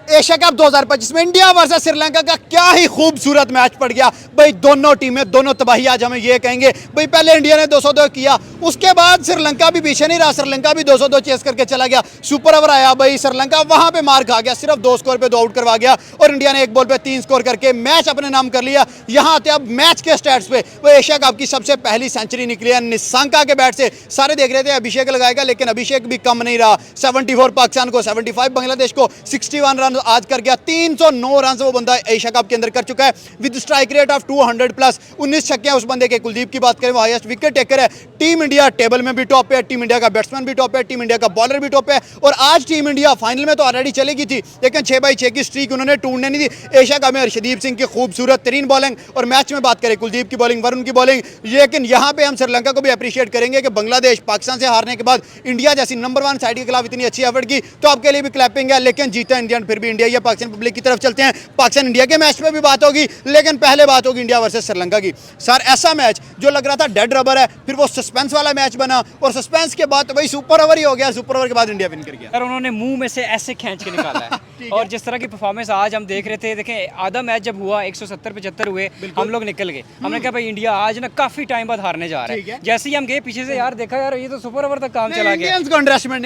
Asia cup 2025 में India versus Sri Lanka का क्या ही खूबसूरत मैच पड़ गया भाई। दोनों टीमें दोनों तबाही, आज हम ये कहेंगे भाई। पहले इंडिया ने 202 किया, उसके बाद श्रीलंका भी पीछे नहीं रहा, श्रीलंका भी 202 चेस करके चला गया। सुपर ओवर आया भाई, श्रीलंका वहां पे मार खा गया, सिर्फ 2 स्कोर पे 2 आउट करवा गया और इंडिया ने 1 बॉल पे 3 स्कोर करके मैच अपने नाम कर लिया। यहां आते अब मैच के स्टैट्स पे, वो एशिया कप की सबसे पहली सेंचुरी निकली है निशंका के बैट से। सारे देख रहे थे अभिषेक लगाएगा, लेकिन अभिषेक भी कम नहीं रहा। 74 पाकिस्तान को, 75 बांग्लादेश को, 61 रन आज कर गया। 309 रन वो बंदा एशिया कप के अंदर कर चुका है with strike rate of 200 plus. 19 छक्के उस बंदे के। कुलदीप की बात करें, वो हाईएस्ट विकेट टेकर है। टीम इंडिया टेबल में भी टॉप है, टीम इंडिया का बैट्समैन भी टॉप है, टीम इंडिया का बॉलर भी टॉप है। और आज टीम इंडिया फाइनल में तो ऑलरेडी चली गई थी, लेकिन 6/6 की स्ट्रीक उन्होंने टूटने नहीं दी। एशिया कप में हर्षदीप सिंह की खूबसूरत तरीन बॉलिंग, और मैच में बात करें कुलदीप की बॉलिंग, वरुण की बॉलिंग। लेकिन यहां पे हम श्रीलंका को भी अप्रिशिएट करेंगे कि बांग्लादेश पाकिस्तान से हारने के बाद इंडिया जैसी नंबर 1 साइड के खिलाफ इतनी अच्छी एफर्ट की, तो आपके लिए भी क्लैपिंग है। लेकिन जीता इंडिया, फिर भी इंडिया या पाकिस्तान पब्लिक की तरफ चलते हैं। पाकिस्तान इंडिया के मैच में भी बात होगी, लेकिन पहले बात होगी इंडिया वर्सेस श्रीलंका की। सर, ऐसा मैच जो लग रहा था डेड रबर है, फिर वो सस्पेंस वाला मैच बना, और सस्पेंस के बाद तो भाई सुपर ओवर ही हो गया। सुपर ओवर के बाद इंडिया विन कर गया। सर, उन्होंने मुंह में से ऐसे खींच के निकाला है और जिस तरह की परफॉर्मेंस आज हम देख रहे थे, देखें आधा मैच जब हुआ 170-75 हुए, हम लोग निकल गए। हमने कहा भाई इंडिया आज ना काफी टाइम बाद हारने जा रहा है। जैसे ही हम गए पीछे से, यार देखा यार ये तो सुपर ओवर तक काम चला गया,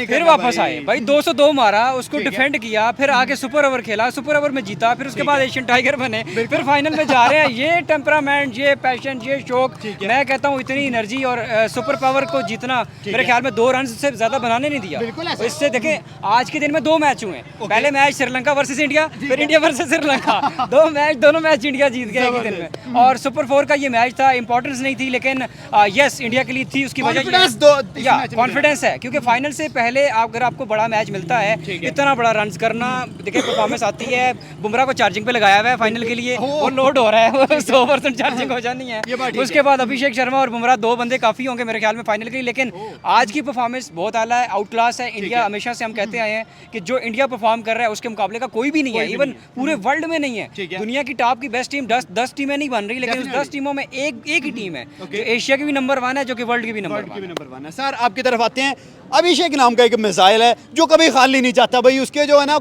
फिर वापस आए भाई, 202 मारा, उसको डिफेंड किया, फिर आके सुपर ओवर खेला, सुपर ओवर में जीता, फिर उसके बाद एशियन टाइगर बने, फिर फाइनल में जा रहे हैं। ये टेम्परामेंट, ये पैशन, ये शौक, मैं कहता हूँ इतनी एनर्जी और सुपर पावर को जीतना मेरे ख्याल में 2 रन से ज्यादा बनाने नहीं दिया। इससे देखें आज के दिन में 2 मैच हुए। पहले मैच श्रीलंका वर्सेस इंडिया, फिर इंडिया वर्सेस श्रीलंका, दोनों मैच इंडिया जीत गया एक दिन में। और सुपर 4 का ये मैच था, इंपॉर्टेंस नहीं थी, लेकिन यस इंडिया के लिए थी। उसकी वजह कॉन्फिडेंस है, क्योंकि फाइनल से पहले अगर आपको बड़ा मैच मिलता है, इतना बड़ा रन करना, देखिए परफॉर्मेंस आती है। बुमराह को चार्जिंग पे लगाया हुआ है फाइनल के लिए, वो लोड हो रहा है, वो 100% चार्जिंग हो जानी है। उसके बाद अभिषेक शर्मा और बुमराह 2 बंदे काफी होंगे मेरे ख्याल में फाइनल के लिए। लेकिन आज की परफॉर्मेंस बहुत आला है, आउट क्लास है इंडिया। हमेशा से हम कहते आए हैं कि जो इंडिया परफॉर्म कर रहा है उसके मुकाबले का कोई भी नहीं है, इवन पूरे वर्ल्ड में नहीं है। दुनिया की टॉप की बेस्ट टीम 10 टीमें नहीं बन रही, लेकिन उस 10 टीमों में एक ही टीम है जो एशिया की भी नंबर 1 है, जो कि वर्ल्ड की भी नंबर 1 है। सर, आपकी तरफ आते हैं। अभिषेक नाम का एक मिसाइल है जो कभी खाली नहीं जाता भाई। उसके जो है ना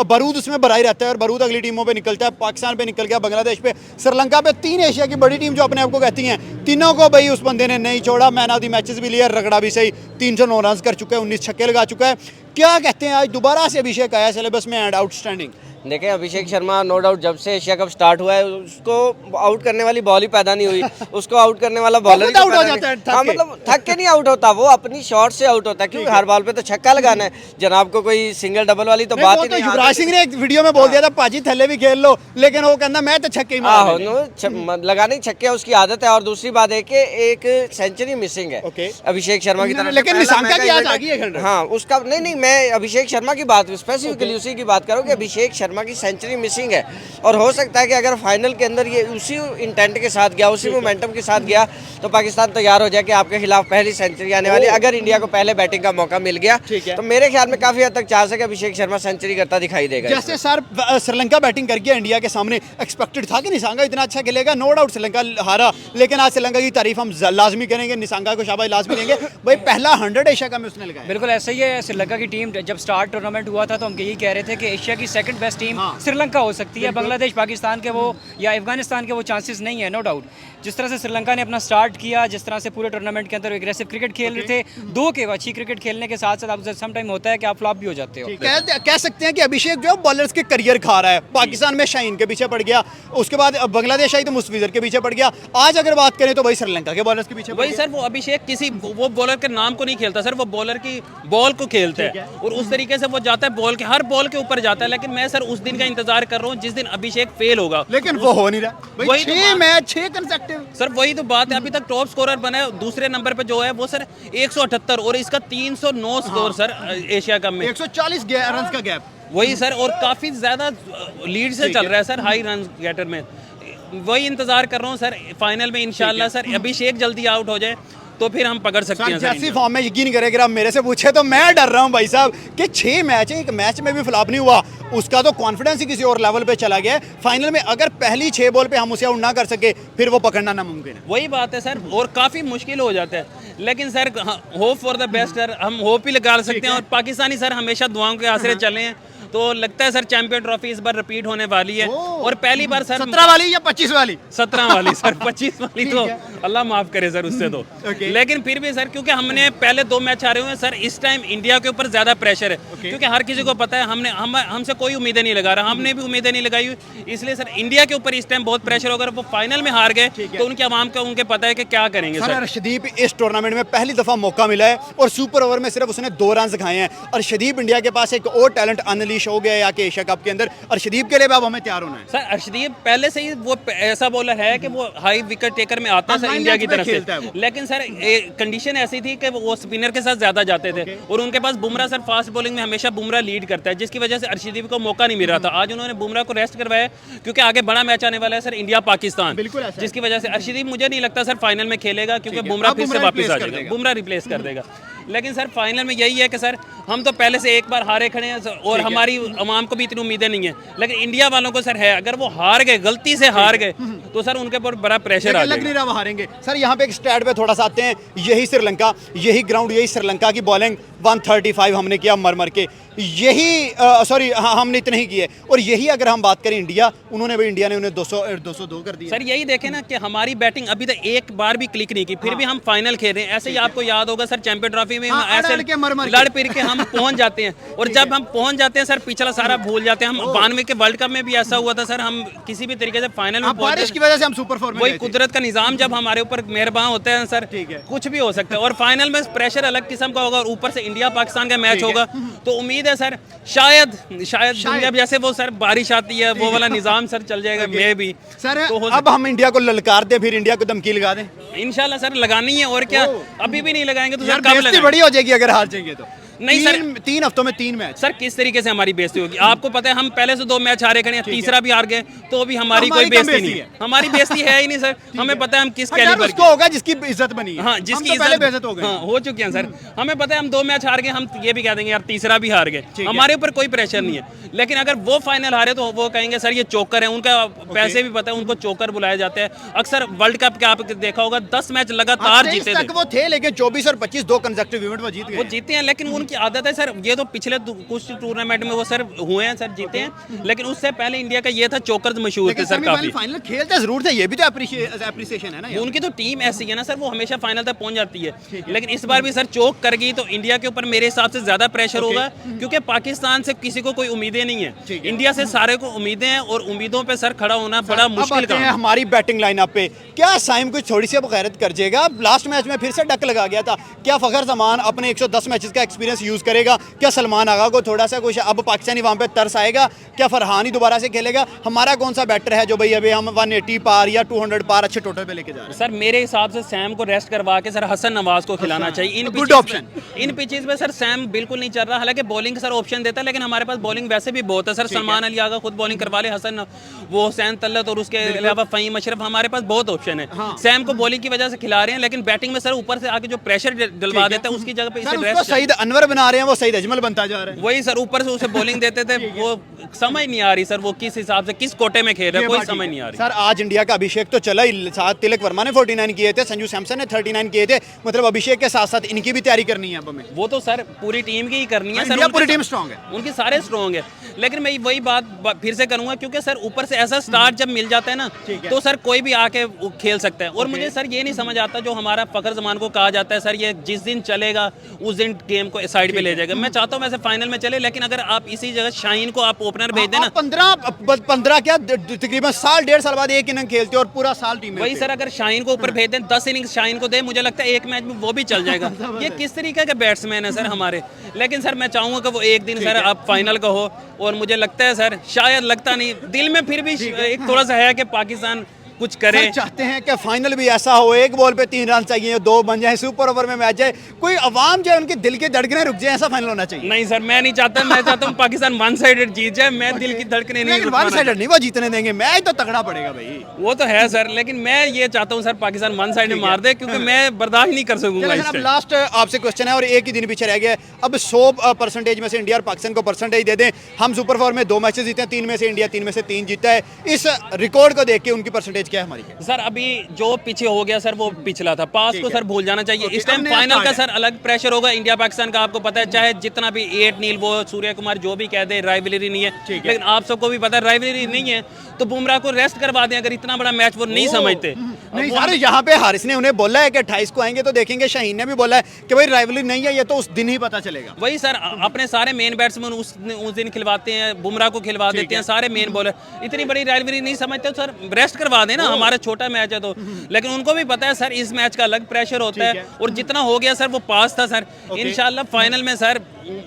बारूद उसमें भरा ही रहता है, और बारूद अगली टीमों पे निकलता है। पाकिस्तान पे निकल गया, बांग्लादेश पे, श्रीलंका पे। 3 एशिया की बड़ी टीम जो अपने आप को कहती हैं, तीनों को भाई उस बंदे ने नहीं छोड़ा। मैन ऑफ द मैचेस भी लिया, रगड़ा भी सही। 309 रन कर चुका है, 19 छक्के लगा चुका है। क्या कहते हैं, आज दोबारा से अभिषेक आया सिलेबस में एंड आउटस्टैंडिंग। देखें, अभिषेक शर्मा नो डाउट जब से एशिया कप स्टार्ट हुआ है, उसको आउट करने वाली बॉल ही पैदा नहीं हुई। उसको आउट करने वाला बॉलर ही आउट हो जाता है। हाँ, मतलब थक के नहीं आउट होता, वो अपनी शॉट से आउट होता है, क्योंकि हर बॉल पे तो छक्का लगाना है। जनाब को कोई सिंगल डबल वाली तो बात ही नहीं। युवराज सिंह ने एक वीडियो में बोल दिया था, पाजी थल्ले भी खेल लो, लेकिन वो कहना मैं तो छक्के ही मार लगाने छक्के उसकी आदत है। और दूसरी बात है कि एक सेंचुरी मिसिंग है अभिषेक शर्मा की तरफ। लेकिन निशंका की आज आ गई है। हाँ, उसका नहीं, मैं अभिषेक शर्मा की बात स्पेसिफिकली उसी की बात करूँ कि अभिषेक शर्मा की सेंचुरी मिसिंग है। और हो सकता है कि अगर फाइनल के अंदर ये उसी इंटेंट के साथ गया, उसी मोमेंटम के साथ गया, तो पाकिस्तान तैयार हो जाए कि आपके खिलाफ पहली सेंचुरी आने वाली। अगर इंडिया को पहले बैटिंग का मौका मिल गया तो मेरे ख्याल में काफी हद तक चांस है कि अभिषेक शर्मा सेंचुरी करता दिखाई देगा। जैसे सर श्रीलंका बैटिंग कर गया इंडिया के सामने, एक्सपेक्टेड था कि निशंका इतना अच्छा खेलेगा। नो डाउट श्रीलंका हारा, लेकिन आज श्रीलंका की तारीफ हम लाजमी करेंगे, निशंका को शाबाश लाजमी देंगे भाई। पहला 100 एशिया कप में उसने लगाया। बिल्कुल ऐसा ही है। श्रीलंका की टीम जब स्टार्ट टूर्नामेंट हुआ था तो हम यही कह रहे थे कि एशिया की सेकंड बेस्ट टीम श्रीलंका हो सकती है। बांग्लादेश, पाकिस्तान के वो या अफगानिस्तान के वो चांसेस नहीं है, नो डाउट। जिस तरह से श्रीलंका ने अपना स्टार्ट किया, जिस तरह से पूरे टूर्नामेंट के अंदर एग्रेसिव क्रिकेट खेल रहे थे, 2 के अच्छी क्रिकेट खेलने के साथ साथ आप सम टाइम होता है कि आप फ्लॉप भी हो जाते हो। कह सकते हैं कि अभिषेक जो है बॉलर्स के करियर खा रहा है। पाकिस्तान में शाहीन के पीछे पड़ गया, उसके बाद बांग्लादेश आई तो मुस्तफिजर के पीछे पड़ गया। आज अगर बात करें तो भाई श्रीलंका के बॉलर्स के पीछे वही सर, वो अभिषेक किसी वो बॉलर के नाम को नहीं खेलता सर, वो बॉलर की बॉल को खेलता है और उस तरीके से वो जाता है, बॉल के हर बॉल के ऊपर जाता है। लेकिन मैं सर उस दिन का इंतजार कर रहा हूँ जिस दिन अभिषेक फेल होगा, लेकिन वो हो नहीं रहा। वही 6 मैच 6 कंसेक्टिव सर, वही तो बात है। अभी तक टॉप स्कोरर बना है, दूसरे नंबर पे जो है वो सर 178 और इसका 309 स्कोर सर एशिया कप में, 140 रन का गैप। वही सर, और काफी ज्यादा लीड से चल रहा है सर हाई रन गेटर में। वही इंतजार कर रहा हूँ सर, फाइनल में इंशाल्लाह सर अभिषेक जल्दी आउट हो जाए तो फिर हम पकड़ सकते हैं। जैसी फॉर्म में यकीन करें, अगर आप मेरे से पूछे तो मैं डर रहा हूं भाई साहब कि 6 मैच है, एक मैच में भी फ्लॉप नहीं हुआ। उसका तो कॉन्फिडेंस ही किसी और लेवल पे चला गया है। फाइनल में अगर पहली 6 बॉल पे हम उसे आउट ना कर सके, फिर वो पकड़ना नामुमकिन है। वही बात है सर, और काफ़ी मुश्किल हो जाता है। लेकिन sir hope for the best sir, हम होप ही लगा सकते हैं। और पाकिस्तानी सर हमेशा दुआओं के आसरे चले हैं तो लगता है सर चैंपियन ट्रॉफी इस बार रिपीट होने वाली है। और पहली बार सर 17 वाली या 25 वाली? 17 वाली सर, 25 वाली तो अल्लाह माफ करे सर उससे तो। लेकिन फिर भी सर क्योंकि हमने पहले 2 मैच हारे हुए हैं सर, इस टाइम इंडिया के ऊपर ज्यादा प्रेशर है क्योंकि हर किसी को पता है हमसे कोई उम्मीदें नहीं लगा रहा, हमने भी उम्मीदें नहीं लगाई हुई, इसलिए सर इंडिया के ऊपर इस टाइम बहुत प्रेशर होगा। वो फाइनल में हार गए तो उनके अवाम का उनके पता है कि क्या करेंगे सर। अर्शदीप इस टूर्नामेंट में पहली दफा मौका मिला है और सुपर ओवर में सिर्फ उसने 2 रन खाए हैं। अर्शदीप इंडिया के पास एक और टैलेंट अनलीश हो गया है आके एशिया कप के अंदर। अर्शदीप के लिए अब हमें तैयार होना है सर। अर्शदीप पहले से ही वो ऐसा बॉलर है कि वो हाई विकेट टेकर में आता है सर इंडिया की तरफ से, लेकिन सर कंडीशन ऐसी थी कि वो स्पिनर के साथ ज्यादा जाते थे और उनके पास बुमराह सर फास्ट बॉलिंग में हमेशा बुमराह लीड करता है, जिसकी वजह से अर्शदीप को मौका नहीं मिल रहा था। आज उन्होंने बुमराह को रेस्ट करवाया क्योंकि आगे बड़ा मैच आने वाला है सर इंडिया पाकिस्तान, जिसकी वजह से अर्शदीप मुझे नहीं लगता सर फाइनल में खेलेगा क्योंकि बुमराह फिर से वापस आ जाएगा, बुमराह रिप्लेस कर देगा। लेकिन सर फाइनल में यही है कि सर हम तो पहले से एक बार हारे खड़े हैं और हमारी अवाम को भी इतनी उम्मीदें नहीं है, लेकिन इंडिया वालों को सर है, अगर वो हार गए, गलती से हार गए तो सर उनके ऊपर बड़ा प्रेशर आ लग नहीं रहा वो हारेंगे। सर यहाँ पे एक स्टैट पे थोड़ा सा आते हैं, यही श्रीलंका, यही ग्राउंड, यही श्रीलंका की बॉलिंग 135 हमने किया मर के, यही सॉरी हमने इतने ही किए। और यही अगर हम बात करें इंडिया इंडिया ने उन्हें 202 कर दिया। सर यही देखें ना कि हमारी बैटिंग अभी तक एक बार भी क्लिक नहीं की, फिर भी हम फाइनल खेल रहे हैं। ऐसे ही आपको याद होगा सर चैंपियन ट्रॉफी में ऐसे लड़ फिर के हम पहुंच जाते हैं और जब हम पहुंच जाते हैं सर पिछला सारा भूल जाते हैं। हम 92 के वर्ल्ड कप में भी ऐसा हुआ था सर, हम किसी भी तरीके से फाइनल में बारिश की वजह से हम सुपर फोर में वही कुदरत का निजाम जब हमारे ऊपर मेहरबान होते हैं सर, कुछ भी हो सकता है। और फाइनल में प्रेशर अलग किस्म का होगा और ऊपर से इंडिया पाकिस्तान का मैच होगा, तो उम्मीद है सर शायद दुनिया जैसे वो सर बारिश आती है वो वाला निजाम सर चल जाएगा। मैं भी सर तो अब हम इंडिया को ललकार दें, फिर इंडिया को धमकी लगा दें इंशाल्लाह सर, लगानी है और क्या। अभी भी नहीं लगाएंगे तो सर कब बेइज्जती बड़ी हो जाएगी अगर हार जाएंगे तो। नहीं सर 3 हफ्तों में 3 मैच सर, किस तरीके से हमारी बेइज्जती होगी आपको पता है। हम पहले से 2 मैच हारे खड़े हैं, तीसरा भी हार गए, तो अभी हमारी कोई बेइज्जती नहीं है, हमारी बेइज्जती है ही नहीं सर। हमें पता है हम किस कैलिबर के होगा जिसकी इज्जत बनी है। हाँ, जिसकी पहले बेइज्जत हो गए, हाँ हो चुके हैं सर। हमें पता है हम 2 मैच हार गए, हम ये भी कह देंगे यार तीसरा भी हार गए, हमारे ऊपर कोई प्रेशर नहीं है। लेकिन अगर वो फाइनल हारे तो वो कहेंगे सर ये चोकर है, उनका पैसे भी पता है, उनको चोकर बुलाया जाता है अक्सर। वर्ल्ड कप का आप देखा होगा 10 मैच लगातार जीते थे वो थे, लेकिन 24 और 25 2 कंसेक्टिव इवेंट वो जीत गए, वो जीते हैं। लेकिन उनकी आदत है सर, ये तो पिछले कुछ टूर्नामेंट में वो सर हुए हैं सर, जीते हैं। लेकिन उससे पहले इंडिया का ये था चोकर्स मशहूर थे सर काफी। फाइनल खेलते जरूर थे, ये भी तो एप्रिसिएशन है ना। उनकी तो टीम ऐसी है ना सर, वो हमेशा फाइनल तक पहुंच जाती है। लेकिन इस बार भी सर चोक कर गई तो इंडिया के ऊपर मेरे हिसाब से ज्यादा प्रेशर होगा, क्योंकि पाकिस्तान से किसी को कोई उम्मीदें नहीं है, इंडिया से सारे को उम्मीदें हैं और उम्मीदों पे सर खड़ा होना बड़ा मुश्किल काम है। हमारी बैटिंग लाइनअप पे क्या साइम कुछ थोड़ी सी अब गैरत कर जाएगा? लास्ट मैच में फिर से डक लगा गया था, क्या फखर जमान अपने 110 मैचेस का एक्सपीरियंस यूज करेगा? क्या सलमान आगा को थोड़ा सा कुछ अब पाकिस्तानी वहां पे तरस आएगा? क्या फरहान ही दोबारा से खेलेगा? हमारा कौन सा बैटर है जो भाई अभी हम 180 पार या 200 पार अच्छे टोटल पे लेके जा रहे हैं? सर मेरे हिसाब से सैम को रेस्ट करवा के सर हसन नवाज को खिलाना चाहिए। इन पिचेस पे सर सैम बिल्कुल नहीं चल रहा, हालांकि बॉलिंग सर ऑप्शन देता है, लेकिन हमारे पास बॉलिंग वैसे भी बहुत है सर। सलमान अली आगा खुद बॉलिंग करवा ले, हसन वो हुसैन तल्लत और उसके अलावा फहीम अशरफ, हमारे पास बहुत ऑप्शन है। सैम को बॉलिंग की वजह से खिला रहे हैं, लेकिन बैटिंग में सर ऊपर से आके जो प्रेशर डलवा देता है उसकी जगह पे इसे रेस्ट। सईद अनवर बना रहे हैं, वो सईद अजमल बनता जा रहा है। वही सर ऊपर से उसे बॉलिंग देते थे, वो समझ नहीं आ रही सर वो किस हिसाब से किस कोटे में खेल रहा है, कोई समझ नहीं आ रही। सर आज इंडिया का अभिषेक तो चला ही, साथ तिलक वर्मा ने 49 किए थे, संजू सैमसन ने 39 किए थे, मतलब अभिषेक के साथ साथ इनकी भी तैयारी करनी है अब हमें। वो तो सर पूरी टीम की ही करनी है सर, पूरी टीम स्ट्रांग है, उनकी सारे स्ट्रांग है। लेकिन मैं वही बात फिर से करूंगा, क्योंकि सर ऊपर से ऐसा स्टार जब मिल जाता है ना, तो सर कोई भी आके खेल सकता है। और मुझे सर ये नहीं समझ आता जो हमारा फखर जमान को कहा जाता है सर ये जिस दिन चलेगा उस दिन गेम को साइड पे ले जाएगा। मैं चाहता हूँ वैसे फाइनल में चले, लेकिन अगर आप इसी जगह शाहीन को आप ओपनर भेज देना, 15 क्या तकरीबन साल 1.5 साल बाद एक इनिंग खेलते और पूरा साल टीम में वही सर अगर शाहीन को ऊपर भेज दें 10 इनिंग्स शाहीन को दे, मुझे लगता है एक मैच में वो भी चल जाएगा। ये किस तरीके के बैट्समैन है सर हमारे। लेकिन सर मैं चाहूंगा कि वो एक दिन सर आप फाइनल का हो, और मुझे लगता है सर शायद लगता नहीं दिल में फिर भी एक थोड़ा सा है कि पाकिस्तान कुछ करे। चाहते हैं कि फाइनल भी ऐसा हो, एक बॉल पे 3 रन चाहिए, 2 बन जाए, सुपर ओवर में मैच जाए, कोई अवाम जो है उनके दिल की धड़कनें रुक जाए, ऐसा फाइनल होना चाहिए। नहीं सर मैं नहीं चाहता, मैं चाहता हूँ पाकिस्तान वन साइडेड जीत जाए, मैं दिल की धड़कनें नहीं वन साइडेड नहीं वो जीतने देंगे, मैच तो तगड़ा पड़ेगा भाई। वो तो है सर, लेकिन मैं ये चाहता हूँ सर पाकिस्तान वन साइड मार दे, क्योंकि मैं बर्दाश्त नहीं कर सकूंगा। लास्ट आपसे क्वेश्चन है और एक ही दिन पीछे रह गया, अब 100% में से इंडिया और पाकिस्तान को परसेंटेज दे दें, हम सुपर 4 में 2 मैचेस जीते हैं, 3 में से इंडिया 3 में से 3 जीता है, इस रिकॉर्ड को देख के उनकी परसेंटेज क्या है हमारी? सर अभी जो पीछे हो गया सर वो पिछला था, पास को सर भूल जाना चाहिए। इस टाइम फाइनल का सर अलग प्रेशर होगा इंडिया पाकिस्तान का, आपको पता है, चाहे जितना भी 8 नील वो सूर्य कुमार जो भी कह दे राइवलरी नहीं है, लेकिन आप सबको भी पता है राइवलरी नहीं है तो बुमराह को रेस्ट करवा दें अगर इतना बड़ा मैच वो नहीं समझते। नहीं सर, यहाँ पे हारिस ने उन्हें बोला है कि 28 को आएंगे तो देखेंगे, शाहीन ने भी बोला है कि भाई राइवलरी नहीं है, ये तो उस दिन ही पता चलेगा। वही सर अपने सारे मेन बैट्समैन उस दिन खिलवाते हैं, बुमराह को खिलवा देते हैं, सारे मेन बॉलर इतनी बड़ी राइवलरी नहीं समझते तो सर रेस्ट करवा देना, हमारा छोटा मैच है तो। लेकिन उनको भी पता है सर इस मैच का अलग प्रेशर होता है और जितना हो गया सर वो पास था सर। इंशाल्लाह फाइनल में सर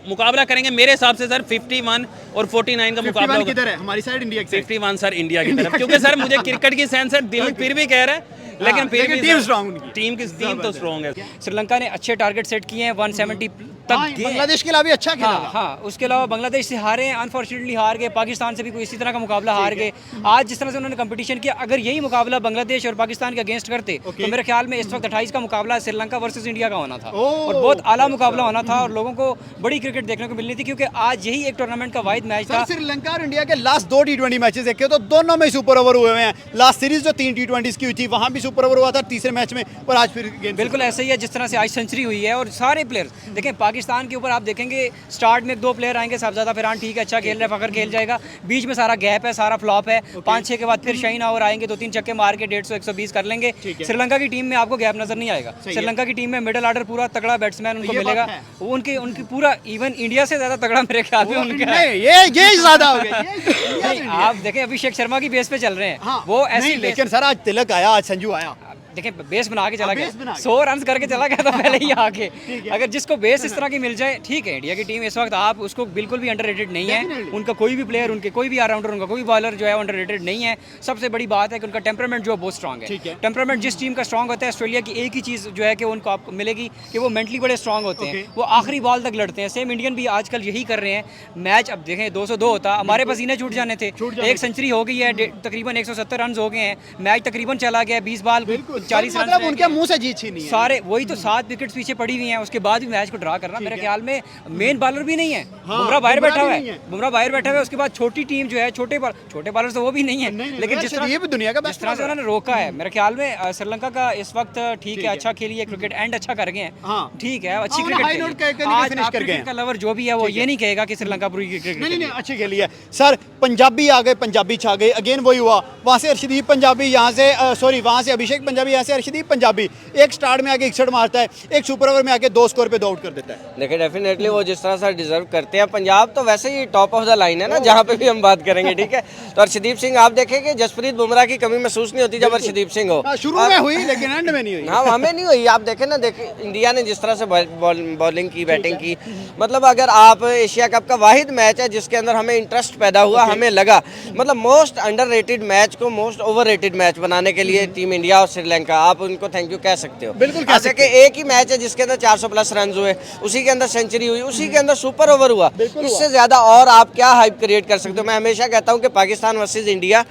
मुकाबला करेंगे मेरे हिसाब से सर 51 और 49 का मुकाबला होगा। किधर है हमारी साइड? इंडिया की साइड। 51 सर इंडिया की तरफ, क्योंकि सर मुझे क्रिकेट की सेंस है, दिल फिर भी कह रहा है लेकिन फिर भी टीम स्ट्रांग उनकी, टीम तो स्ट्रांग है। श्रीलंका ने अच्छे टारगेट सेट किए हैं, 170 तक गए। बांग्लादेश के अलावा भी अच्छा खेला। हाँ, उसके अलावा बांग्लादेश से हारे, अनफॉर्चुनेटली हार गए, पाकिस्तान से भी कोई इसी तरह का मुकाबला हार गए। आज जिस तरह से उन्होंने कंपटीशन किया, अगर यही मुकाबला बांग्लादेश और पाकिस्तान के अगेंस्ट करते तो मेरे ख्याल में इस वक्त 28 का मुकाबला श्रीलंका वर्सेस इंडिया का होना था और बहुत आला मुकाबला होना था और लोगों को बड़ी क्रिकेट देखने को मिलनी थी, क्योंकि आज यही एक टूर्नामेंट का वाहिद मैच था। श्रीलंका और इंडिया के लास्ट 2 T20 मैचेस देखे तो दोनों में सुपर ओवर हुए हैं। लास्ट सीरीज जो 3 T20s की हुई थी वहां भी सुपर ओवर हुआ था तीसरे मैच में, और आज फिर बिल्कुल ऐसे ही है जिस तरह से आज सेंचुरी हुई है। और सारे प्लेयर्स देखें, पाकिस्तान के ऊपर आप देखेंगे स्टार्ट में 2 प्लेयर आएंगे, साहबजादा फरहान ठीक है अच्छा खेल रहा है, फखर खेल जाएगा, बीच में सारा गैप है, सारा फ्लॉप है। 5-6 के बाद फिर शाहीन और आएंगे, 2-3 छक्के मार के 150-120 कर लेंगे। श्रीलंका की टीम में आपको गैप नजर नहीं आएगा। श्रीलंका की टीम में मिडिल ऑर्डर पूरा तगड़ा बैट्समैन उनको मिलेगा, उनकी पूरा इवन इंडिया से ज्यादा तगड़ा मेरे ख्याल में उनका ये ज्यादा हो गया। आप देखें अभिषेक शर्मा की बेस पे चल रहे हैं वो ऐसी, लेकिन सर आज तिलक आया, आज संजू आया, देखें बेस बना के चला गया, 100 रन करके चला गया था पहले ही आके। अगर जिसको बेस इस तरह की मिल जाए ठीक है। इंडिया की टीम इस वक्त आप उसको बिल्कुल भी अंडररेटेड नहीं है, उनका कोई भी प्लेयर, उनके कोई भी ऑलराउंडर, उनका कोई बॉलर जो है अंडररेटेड नहीं है। सबसे बड़ी बात है कि उनका टेम्परामेंट जो है बहुत स्ट्रांग है। टेम्परामेंट जिस टीम का स्ट्रांग होता है, ऑस्ट्रेलिया की एक ही चीज़ जो है कि उनको आपको मिलेगी कि वो मेंटली बड़े स्ट्रांग होते हैं, वो आखिरी बॉल तक लड़ते हैं। सेम इंडियन भी आजकल यही कर रहे हैं। मैच अब देखें 202 होता, हमारे पसीने छूट जाने थे, एक सेंचुरी हो गई है, तकरीबन 170 रन हो गए हैं, मैच तकरीबन चला गया 20 बॉल 40 रन मुंह से जीत छीनी है सारे। वही तो 7 विकेट्स पीछे पड़ी हुई हैं, उसके बाद भी मैच को ड्रा करना मेरे ख्याल में मेन बॉलर भी नहीं है। बुमराह बाहर बैठा हुआ है, बुमराह बाहर बैठा हुआ है। उसके बाद छोटी टीम जो है, छोटे बॉलर तो वो भी नहीं है, लेकिन जिस तरह दुनिया का जिस तरह से उन्होंने रोका है मेरे ख्याल में श्रीलंका का इस वक्त ठीक है, अच्छा खेली है, क्रिकेट एंड अच्छा कर गए हैं, ठीक है, अच्छी क्रिकेट का लवर जो भी है वो ये नहीं कहेगा कि श्रीलंका पूरी क्रिकेट नहीं अच्छी खेली है। सर पंजाबी आ गए, पंजाबी छा गए, अगेन वही हुआ, वहाँ से अर्शदीप पंजाबी, यहाँ से सॉरी वहाँ से अभिषेक पंजाबी, यहाँ से अर्शदीप पंजाबी, एक स्टार्ट में आके 61 मारता है, एक सुपर ओवर में आके 2 स्कोर पे 2 आउट कर देता है। देखिए डेफिनेटली वो जिस तरह से डिजर्व करते हैं। पंजाब तो वैसे ही टॉप ऑफ द लाइन है ना, जहाँ पे भी हम बात करेंगे, ठीक है। तो अर्शदीप सिंह आप देखें कि जसप्रीत बुमराह की कमी महसूस नहीं होती जब अर्शदीप सिंह हो। शुरू में हुई लेकिन एंड में नहीं हुई। हाँ, हमें नहीं हुई। आप देखें ना, इंडिया ने जिस तरह से बॉलिंग की, बैटिंग की, मतलब अगर आप एशिया कप का वाहिद मैच है जिसके अंदर हमें इंटरेस्ट पैदा हुआ, हमें लगा मतलब मोस्ट अंडररेटेड मैच को मोस्ट ओवररेटेड मैच बनाने के लिए टीम इंडिया और श्रीलंका, आप उनको थैंक यू कह सकते हो। बिल्कुल कह सकते कि एक ही मैच है जिसके अंदर 400 प्लस रन हुए, उसी के अंदर सेंचुरी हुई, उसी के अंदर सुपर ओवर हुआ, इससे ज्यादा और आप क्या हाइप क्रिएट कर सकते हो। मैं हमेशा कहता हूं कि पाकिस्तान वर्सेस इंडिया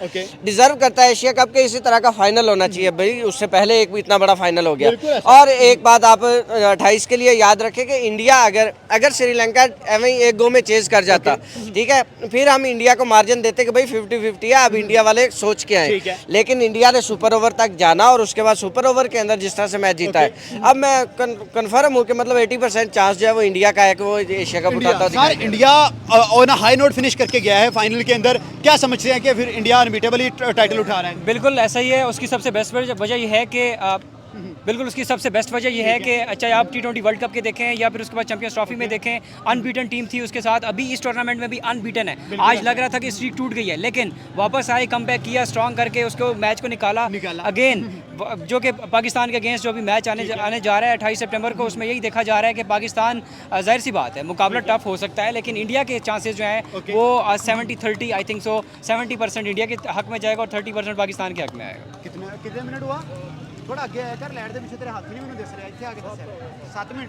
डिजर्व करता है एशिया कप के इसी तरह का फाइनल होना चाहिए भाई, उससे पहले एक इतना बड़ा फाइनल हो गया। और एक बात आप 28 के लिए याद रखें कि इंडिया अगर श्रीलंका एवं एक गो में चेज कर जाता, ठीक है, फिर हम इंडिया को मार्जिन देते कि भाई 50-50 है, अब इंडिया वाले सोच के आए, लेकिन इंडिया ने सुपर ओवर तक जाना और उसके बाद सुपर ओवर के अंदर जिस तरह से मैच जीता है, अब मैं कंफर्म हूँ कि मतलब 80% चांस जो है वो इंडिया का है कि वो एशिया कप उठाता है। Sir India on a high note finish करके गया है फाइनल के अंदर, क्या समझते हैं कि फिर इंडिया अनबीटेबली टाइटल उठा रहा है? बिल्कुल ऐसा ही है। उसकी सबसे बेस्ट वजह यह है कि बिल्कुल उसकी सबसे बेस्ट वजह यह है कि चाहे आप T20 वर्ल्ड कप के देखें या फिर उसके बाद चैंपियंस ट्रॉफी में देखें, अनबीटन टीम थी उसके साथ, अभी इस टूर्नामेंट में भी अनबीटन है। आज लग रहा था कि स्ट्रीक टूट गई है, लेकिन वापस आए, कमबैक किया, स्ट्रॉन्ग करके उसको मैच को निकाला। अगेन जो कि पाकिस्तान के अगेंस्ट जो भी मैच आने जा रहा है 28 सितंबर को, उसमें यही देखा जा रहा है कि पाकिस्तान, जाहिर सी बात है मुकाबला टफ हो सकता है, लेकिन इंडिया के चांसेस जो हैं वो 70-30 आई थिंक सो 70% इंडिया के हक में जाएगा और 30% पाकिस्तान के हक में आएगा। कितने मिनट हुआ? थोड़ा आगे आया कर, लैंड दे पीछे तेरे हाथ नहीं मैंने दस रहा, इतने आगे दस 7 मिनट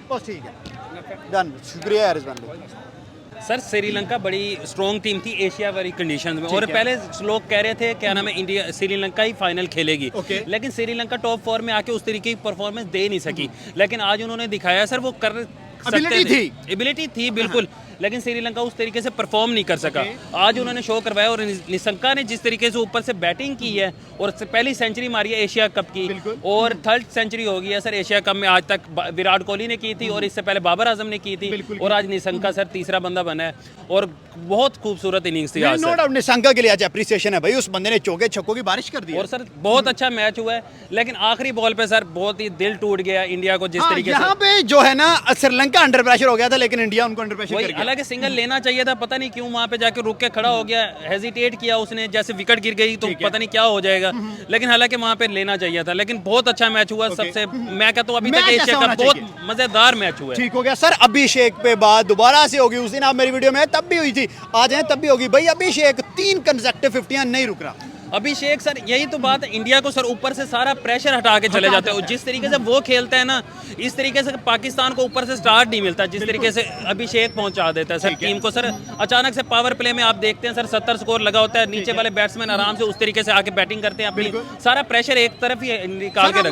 बस, ठीक है, डन। शुक्रिया यार रिजवान भाई। सर श्रीलंका बड़ी स्ट्रॉन्ग टीम थी एशिया वाली कंडीशन में, और पहले लोग कह रहे थे क्या नाम है इंडिया श्रीलंका ही फाइनल खेलेगी, लेकिन श्रीलंका टॉप 4 में आके उस तरीके की परफॉर्मेंस दे नहीं सकी, लेकिन आज उन्होंने दिखाया सर वो कर सकते थे, एबिलिटी थी बिल्कुल, लेकिन श्रीलंका उस तरीके से परफॉर्म नहीं कर सका। आज उन्होंने शो करवाया और निशंका ने जिस तरीके से ऊपर से बैटिंग की है और पहली सेंचुरी मारी है एशिया कप की और थर्ड सेंचुरी हो गई है सर एशिया कप में आज तक। विराट कोहली ने की थी और इससे पहले बाबर आजम ने की थी और आज निशंका सर तीसरा बंदा बना है और बहुत खूबसूरत इनिंग्स थी आज। नो डाउट निशंका के लिए आज अप्रिसिएशन है भाई, उस बंदे ने चौके छक्कों की बारिश कर दी और सर बहुत अच्छा मैच हुआ है, लेकिन आखिरी बॉल पे सर बहुत ही दिल टूट गया इंडिया को जिस तरीके से। यहाँ पे जो है ना श्रीलंका अंडर प्रेशर हो गया था, लेकिन इंडिया उनको अंडर प्रेशर कर गया। हालांकि सिंगल लेना चाहिए था, पता नहीं क्यों वहां पे जाके रुक के खड़ा हो गया, हेजिटेट किया उसने, जैसे विकेट गिर गई तो पता नहीं क्या हो जाएगा, लेकिन हालांकि वहां पे लेना चाहिए था। लेकिन बहुत अच्छा मैच हुआ सबसे, मैं कहता हूँ अभी तक एशिया का बहुत मजेदार मैच हुआ है। ठीक हो गया सर। अभिषेक पे बात दोबारा से होगी, उस दिन आप मेरी वीडियो में तब भी हुई थी, आज है तब भी होगी भाई। अभिषेक 3 कंसेक्टिव 50 नहीं रुक रहा। अभिषेक सर यही तो बात है, इंडिया को सर ऊपर से सारा प्रेशर हटा के चले जाते हैं। जिस तरीके से वो खेलता है ना, इस तरीके से पाकिस्तान को ऊपर से स्टार्ट नहीं मिलता जिस तरीके से अभिषेक पहुंचा देता है सर टीम को। सर अचानक से पावर प्ले में आप देखते हैं सर 70 स्कोर लगा होता है, नीचे वाले बैट्समैन आराम से उस तरीके से आके बैटिंग करते हैं, अपनी सारा प्रेशर एक तरफ ही निकाल के रख